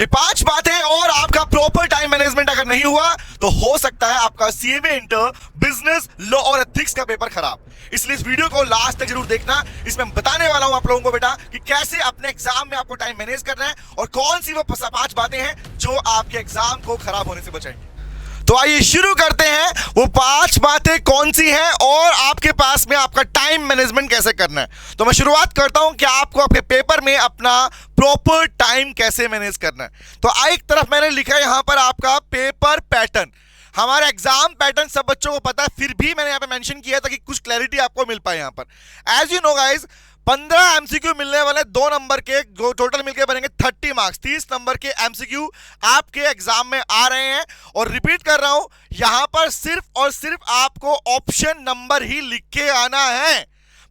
ये 5 बातें और आपका प्रॉपर टाइम मैनेजमेंट अगर नहीं हुआ तो हो सकता है आपका सीएमए इंटर, बिजनेस, लॉ और एथिक्स का पेपर खराब। इसलिए इस वीडियो को लास्ट तक जरूर देखना। इसमें मैं बताने वाला हूं आप लोगों को बेटा कि कैसे अपने एग्जाम में आपको टाइम मैनेज करना है और कौन सी वो 5 बातें हैं जो आपके एग्जाम को खराब होने से बचाएंगे। तो आइए शुरू करते हैं। वो 5 बातें कौन सी हैं और आपके पास में आपका टाइम मैनेजमेंट कैसे करना है। तो मैं शुरुआत करता हूं कि आपको आपके पेपर में अपना प्रॉपर टाइम कैसे मैनेज करना है। तो एक तरफ मैंने लिखा है यहां पर आपका पेपर पैटर्न। हमारा एग्जाम पैटर्न सब बच्चों को पता है, फिर भी मैंने यहां पे मेंशन किया था कि कुछ क्लैरिटी आपको मिल पाए। यहां पर as you know guys 15 MCQ मिलने वाले 2 नंबर के, टोटल मिलकर बनेंगे 30 मार्क्स। 30 नंबर के एमसीक्यू आपके एग्जाम में आ रहे हैं। और रिपीट कर रहा हूं, यहां पर सिर्फ और सिर्फ आपको ऑप्शन नंबर ही लिख के आना है।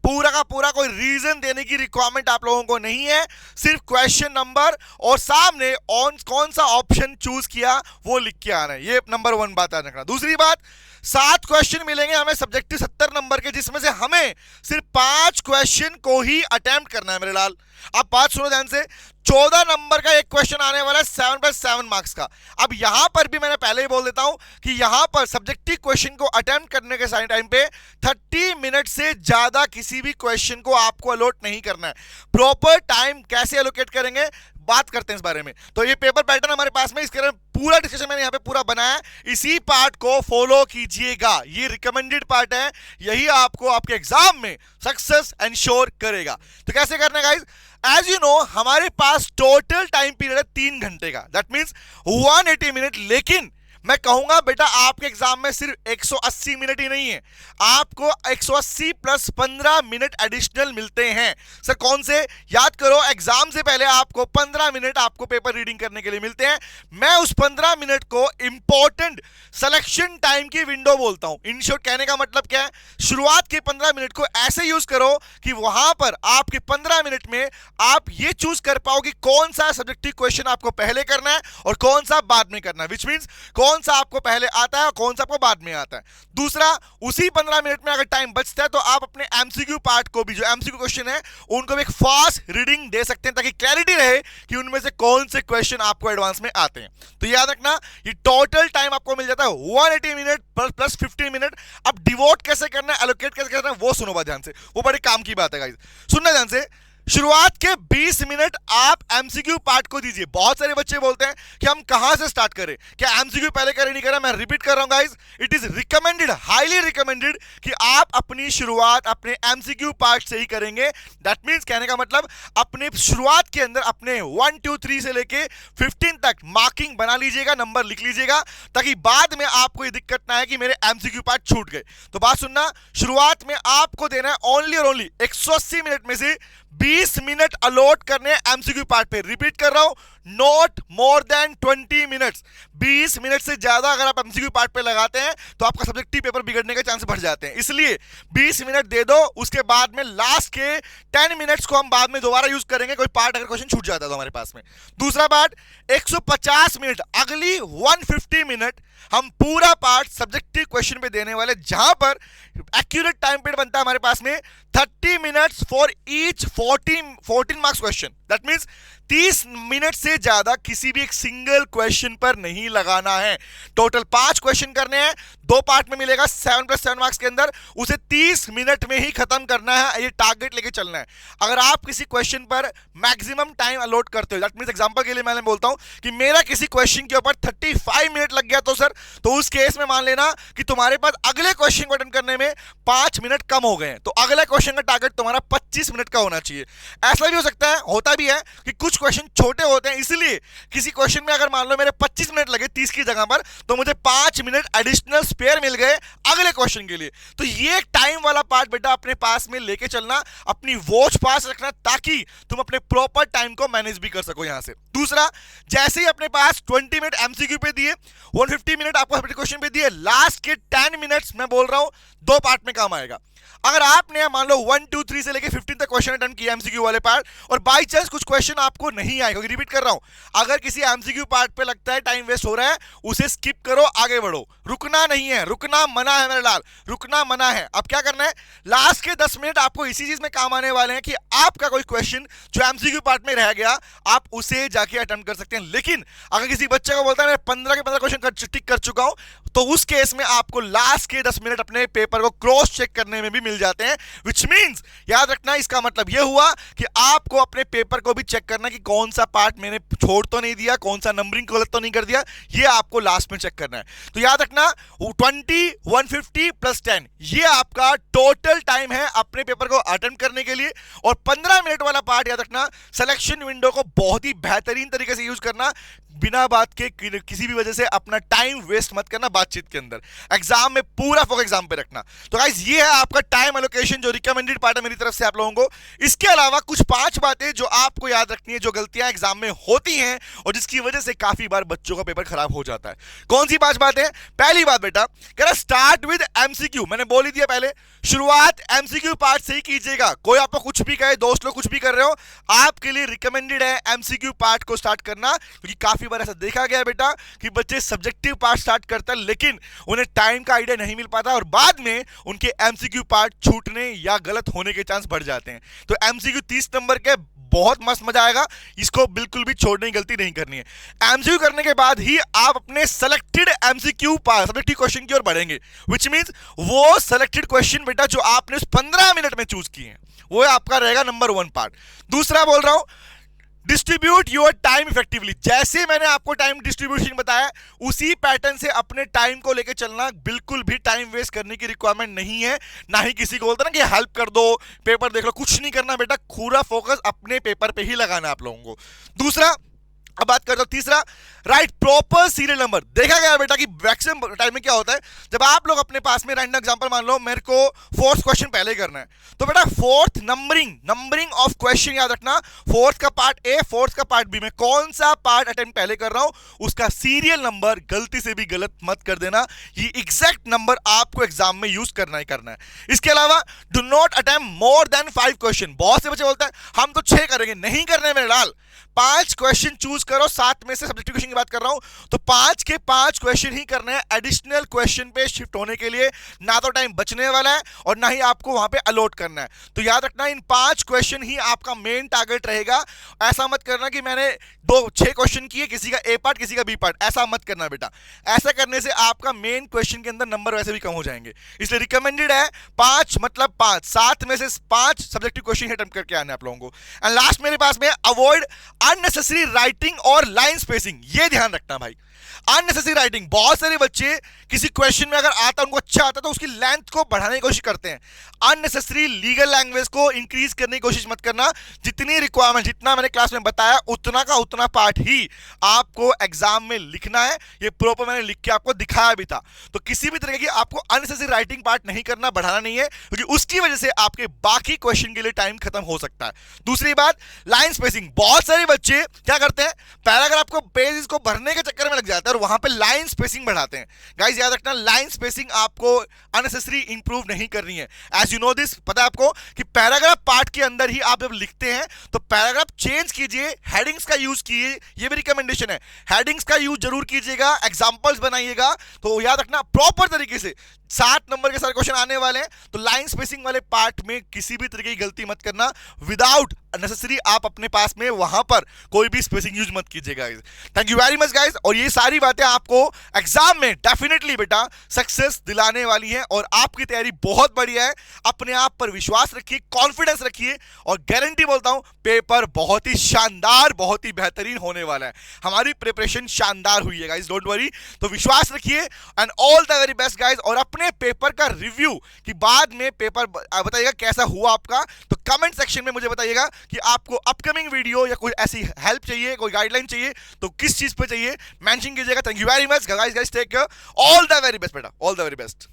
पूरा का पूरा कोई रीजन देने की रिक्वायरमेंट आप लोगों को नहीं है। सिर्फ क्वेश्चन नंबर और सामने कौन सा ऑप्शन चूज किया वो लिख के आना है। ये नंबर 1 बात याद रखना। दूसरी बात, 7 क्वेश्चन मिलेंगे हमें सब्जेक्टिव 70 नंबर के, जिसमें से हमें सिर्फ 5 क्वेश्चन को ही अटेम्प्ट करना है मेरे लाल। अब बात सुनो ध्यान से। 14 नंबर का एक क्वेश्चन आने वाला है 7+7 मार्क्स का। अब यहां पर भी मैंने पहले ही बोल देता हूं कि यहां पर सब्जेक्टिव क्वेश्चन को अटेम्प्ट करने के सारे टाइम पे 30 मिनट से ज्यादा किसी भी क्वेश्चन को आपको अलॉट नहीं करना है। प्रॉपर टाइम कैसे एलोकेट करेंगे बात करते हैं इस बारे में। तो ये पेपर पैटर्न हमारे पास में, इसके पूरा डिस्कशन मैंने यहां पे पूरा बनाया है। इसी पार्ट को फॉलो कीजिएगा, ये रिकमेंडेड पार्ट है, यही आपको आपके एग्जाम में सक्सेस एंश्योर करेगा। तो कैसे करना है गाइस? एज यू नो हमारे पास टोटल टाइम पीरियड है 3 घंटे का, दैट मींस 180 मिनट। लेकिन मैं कहूंगा बेटा आपके एग्जाम में सिर्फ 180 मिनट ही नहीं है, आपको 180 + 15 मिनट एडिशनल मिलते हैं। सर कौन से? याद करो, एग्जाम से पहले आपको 15 मिनट आपको पेपर रीडिंग करने के लिए मिलते हैं। मैं उस 15 मिनट को इंपॉर्टेंट सिलेक्शन टाइम की विंडो बोलता हूं। इन शॉर्ट कहने का मतलब क्या है, शुरुआत के 15 मिनट को ऐसे यूज करो कि वहां पर आपके 15 मिनट में आप ये चूज कर पाओ कि कौन सा सब्जेक्टिव क्वेश्चन आपको पहले करना है और कौन सा बाद में करना है, विच मींस कौन सा आपको पहले आता है और कौन सा आपको बाद में आता है। दूसरा, उसी 15 मिनट में अगर टाइम बचता है तो आप अपने एमसीक्यू पार्ट को भी, जो एमसीक्यू क्वेश्चन है उनको भी एक फास्ट रीडिंग दे सकते हैं ताकि क्लैरिटी रहे कि उनमें से कौन से क्वेश्चन आपको एडवांस में आते हैं। तो याद रखना, ये टोटल टाइम आपको मिल जाता है 180 मिनट प्लस 15 मिनट। अब डिवोट कैसे करना है, एलोकेट कैसे करना है वो सुनो बात ध्यान से, वो बड़े काम की बात है गाइस, सुनना ध्यान से। शुरुआत के 20 मिनट आप एमसीक्यू पार्ट को दीजिए। बहुत सारे बच्चे बोलते हैं कि हम कहां से स्टार्ट करें, क्या एमसीक्यू पहले करें नहीं करें। मैं रिपीट कर रहा हूं guys, it is recommended, highly recommended कि आप अपनी शुरुआत अपने एमसीक्यू पार्ट से ही करेंगे। दैट मींस कहने का मतलब अपने शुरुआत के अंदर अपने 1 2 3 से लेके 15 तक मार्किंग बना लीजिएगा, नंबर लिख लीजिएगा, ताकि बाद में आपको ये दिक्कत ना है कि मेरे एमसीक्यू पार्ट छूट गए। तो बात सुनना, शुरुआत में आपको देना है ओनली और ओनली 180 मिनट में से 20 मिनट अलॉट करने एमसीक्यू पार्ट पे। रिपीट कर रहा हूं, not more than 20 minutes. 20 minute से ज्यादा अगर आप एमसीक्यू पार्ट पे लगाते हैं तो आपका सब्जेक्टिव पेपर बिगड़ने के चांस बढ़ जाते हैं। इसलिए 20 मिनट दे दो, उसके बाद में लास्ट के 10 मिनट्स को हम बाद में दोबारा यूज करेंगे, कोई पार्ट अगर क्वेश्चन छूट जाता है तो हमारे पास में। दूसरा पार्ट 150 मिनट, अगली 150 मिनट हम पूरा पार्ट सब्जेक्टिव क्वेश्चन पे देने वाले, जहां पर एक्यूरेट टाइम पीरियड बनता है हमारे पास में 30 minutes for each 14 marks question. That means 30 minute से ज्यादा किसी भी एक सिंगल क्वेश्चन पर नहीं लगाना है। टोटल 5 क्वेश्चन करने हैं, 2 पार्ट में मिलेगा 7+7 मार्क्स के अंदर, उसे 30 मिनट में ही खत्म करना है। ये टारगेट लेके चलना है। अगर आप किसी क्वेश्चन पर मैक्सिमम टाइम अलॉट करते हो, दैट मींस एग्जांपल के लिए मैं बोलता हूं कि मेरा किसी क्वेश्चन के ऊपर 35 मिनट लग गया तो सर, तो उस केस में मान लेना कि तुम्हारे पास अगले क्वेश्चन को अटेंड करने में 5 मिनट कम हो गए हैं, तो अगले क्वेश्चन का टारगेट तुम्हारा 25 मिनट का होना चाहिए। ऐसा भी हो सकता है, होता भी है कि कुछ क्वेश्चन छोटे होते हैं, इसलिए किसी क्वेश्चन में अगर मान लो मेरे 25 मिनट लगे 30 की जगह पर, तो मुझे 5 मिनट एडिशनल स्पेयर मिल गए अगले क्वेश्चन के लिए। तो ये टाइम वाला पार्ट बेटा अपने पास में लेके चलना, अपनी वॉच पास रखना, ताकि तुम अपने प्रॉपर टाइम को मैनेज भी कर सको यहां से। दूसरा, जैसे ही अपने पास 20 मिनट एमसीक्यू पे दिए, 150 मिनट आपको क्वेश्चन पे दिए, लास्ट के 10 मिनट्स मैं बोल रहा हूं 2 पार्ट में काम आएगा। अगर आपने मान लो 1 2 3 से लेके 15 तक क्वेश्चन अटेम्प्ट किया एमसीक्यू वाले पार्ट, और बाय चांस कुछ क्वेश्चन आपको आपको नहीं आएगा, रिपीट कर रहा हूं, अगर किसी एमसीक्यू पार्ट पे लगता है टाइम वेस्ट हो रहा है, उसे स्किप करो, आगे बढ़ो, रुकना नहीं है, रुकना मना है मेरे लाल, रुकना मना है। अब क्या करना है, लास्ट के 10 मिनट आपको इसी चीज में काम आने वाले हैं कि आपका कोई क्वेश्चन जो एमसीक्यू पार्ट में रह गया आप उसे जाके अटेम्प्ट कर सकते हैं। लेकिन अगर किसी बच्चे को बोलता है मैं 15 के 15 क्वेश्चन टिक कर चुका हूं, तो उस केस में आपको लास्ट के 10 मिनट अपने पेपर को क्रॉस चेक करने में भी मिल जाते हैं, विच मींस याद रखना, इसका मतलब यह हुआ कि आपको अपने पेपर को भी चेक करना कि कौन सा पार्ट मैंने छोड़ तो नहीं दिया, कौन सा नंबरिंग गलत तो नहीं कर दिया, यह आपको लास्ट में चेक करना है। तो याद रखना 20 150 प्लस 10 ये आपका टोटल टाइम है अपने पेपर को अटेम्प्ट करने के लिए। और 15 मिनट वाला पार्ट याद रखना, सिलेक्शन विंडो को बहुत ही बेहतरीन तरीके से यूज करना, बिना बात के किसी भी वजह से अपना टाइम वेस्ट मत करना बातचीत के अंदर, एग्जाम में पूरा फोकस एग्जाम पे रखना। तो गाइस ये है आपका टाइम एलोकेशन जो रिकमेंडेड पार्ट है मेरी तरफ से आप लोगों को। इसके अलावा कुछ 5 बातें जो आपको याद रखनी है, जो गलतियां एग्जाम में होती हैं और जिसकी वजह से काफी बार बच्चों का पेपर खराब हो जाता है। कौन सी 5 बातें? पहली बात बेटा, कह रहा स्टार्ट विद एमसीक्यू, मैंने बोल ही दिया पहले, शुरुआत एमसीक्यू पार्ट से ही कीजिएगा। कोई आपको कुछ भी कहे, दोस्त लोग कुछ भी कर रहे हो, आपके लिए रिकमेंडेड है एमसीक्यू पार्ट को स्टार्ट करना, क्योंकि काफी बार ऐसा देखा गया बेटा कि बच्चे सब्जेक्टिव पार्ट स्टार्ट करते हैं लेकिन उन्हें टाइम का आइडिया नहीं मिल पाता और बाद में उनके एमसीक्यू पार्ट छूटने या गलत होने के चांस बढ़ जाते हैं। तो एमसीक्यू 30 नंबर के बहुत मस्त मजा आएगा, इसको बिल्कुल भी छोड़ने की गलती नहीं करनी है। एमसीक्यू करने के बाद ही आप अपने सेलेक्टेड एमसीक्यू सब्जेक्टिव क्वेश्चन की ओर बढ़ेंगे, विच मींस वो सेलेक्टेड क्वेश्चन बेटा जो आपने उस 15 मिनट में चूज किए हैं वो आपका रहेगा नंबर 1 पार्ट। दूसरा बोल रहा हूं, डिस्ट्रीब्यूट योर टाइम इफेक्टिवली। जैसे मैंने आपको टाइम डिस्ट्रीब्यूशन बताया उसी पैटर्न से अपने टाइम को लेकर चलना, बिल्कुल भी टाइम वेस्ट करने की रिक्वायरमेंट नहीं है, ना ही किसी को बोलता ना कि हेल्प कर दो, पेपर देख लो, कुछ नहीं करना बेटा, पूरा फोकस अपने पेपर पे ही लगाना है आप लोगों को। दूसरा, अब बात करता हूं तीसरा, राइट प्रॉपर सीरियल नंबर। देखा गया बेटा कि मैक्सिमम टाइम में क्या होता है, जब आप लोग अपने पास में रैंडम एग्जांपल मान लो मेरे को 4th क्वेश्चन पहले करना है, तो बेटा 4th नंबरिंग ऑफ क्वेश्चन याद रखना, 4th का पार्ट ए, 4th का पार्ट बी में कौन सा पार्ट अटेम्प्ट पहले कर रहा हूं उसका सीरियल नंबर गलती से भी गलत मत कर देना, ये एग्जैक्ट नंबर आपको एग्जाम में यूज करना ही करना है। इसके अलावा do not attempt more than 5 question. बहुत से बच्चे बोलते हैं हम तो 6 करेंगे, नहीं करने मेरे लाल, 5 क्वेश्चन चूज करो, 7 में से सब्जेक्टिव क्वेश्चन की बात कर रहा हूं, तो 5 के 5 क्वेश्चन ही करने हैं एडिशनल क्वेश्चन पे शिफ्ट होने के लिए, ना तो टाइम बचने वाला है और ना ही आपको वहां पे अलॉट करना है। तो याद रखना इन 5 क्वेश्चन ही आपका मेन टारगेट रहेगा। ऐसा मत करना कि मैंने 6 क्वेश्चन किए, किसी का ए पार्ट किसी का बी पार्ट, ऐसा मत करना बेटा। ऐसा करने से आपका मेन क्वेश्चन के अंदर नंबर वैसे भी कम हो जाएंगे, इसलिए रिकमेंडेड है 5 मतलब 5, 7 में से 5 सब्जेक्टिव क्वेश्चन अटेम्प्ट करके आने आप लोगों को। एंड लास्ट मेरे पास में, अवॉइड अननेसेसरी राइटिंग और लाइन स्पेसिंग, ये ध्यान रखना भाई। अननेसेसरी राइटिंग, बहुत सारे बच्चे किसी क्वेश्चन में अगर आता उनको अच्छा आता तो उसकी लेंथ को बढ़ाने की कोशिश करते हैं। अननेसेसरी लीगल लैंग्वेज को इंक्रीज करने की कोशिश मत करना, जितनी रिक्वायरमेंट, जितना मैंने क्लास में बताया उतना का उतना पार्ट ही आपको एग्जाम में लिखना है। ये प्रॉपर मैंने लिख के आपको दिखाया भी था, तो किसी भी तरह की आपको अननेसेसरी राइटिंग पार्ट नहीं करना, बढ़ाना नहीं है, क्योंकि उसकी वजह से आपके बाकी क्वेश्चन के लिए टाइम खत्म हो सकता है। दूसरी बात, लाइन स्पेसिंग, बहुत सारे बच्चे क्या करते हैं, पैराग्राफ को पेज को भरने के चक्कर में लग जाते हैं और वहां पे लाइन स्पेसिंग बढ़ाते हैं। गाइस याद रखना, लाइन स्पेसिंग आपको अननेसेसरी इंप्रूव नहीं करनी है। एज यू नो दिस, पता है आपको कि पैराग्राफ पार्ट के अंदर ही आप जब लिखते हैं तो पैराग्राफ चेंज कीजिए, हेडिंग्स का यूज कीजिए, ये भी रिकमेंडेशन है, हेडिंग्स का यूज जरूर कीजिएगा, एग्जांपल्स बनाइएगा। तो याद रखना प्रॉपर तरीके से 7 नंबर के सारे क्वेश्चन आने वाले हैं, तो लाइन स्पेसिंग वाले पार्ट में किसी भी तरीके की गलती मत करना, विदाउट नेसेसरी आप अपने पास में वहां पर कोई भी स्पेसिंग यूज मत कीजिएगा। Thank you very much guys, और ये सारी बातें आपको एग्जाम में डेफिनेटली बेटा सक्सेस दिलाने वाली हैं और आपकी तैयारी बहुत बढ़िया है। अपने आप पर विश्वास रखिए, कॉन्फिडेंस रखिए और गारंटी बोलता हूं पेपर बहुत ही शानदार, बहुत ही बेहतरीन होने वाला है। हमारी प्रिपरेशन शानदार हुई है गाइस, डोंट वरी। तो विश्वास रखिए and all the very best guys. और अपने पेपर का रिव्यू कि बाद में पेपर बताइएगा कैसा हुआ आपका, तो कमेंट सेक्शन में मुझे बताइएगा कि आपको अपकमिंग वीडियो या कोई ऐसी हेल्प चाहिए, कोई गाइडलाइन चाहिए तो किस चीज पे चाहिए मेंशन कीजिएगा। Thank you very much guys, take care, all the very best बेटा, ऑल द वेरी बेस्ट।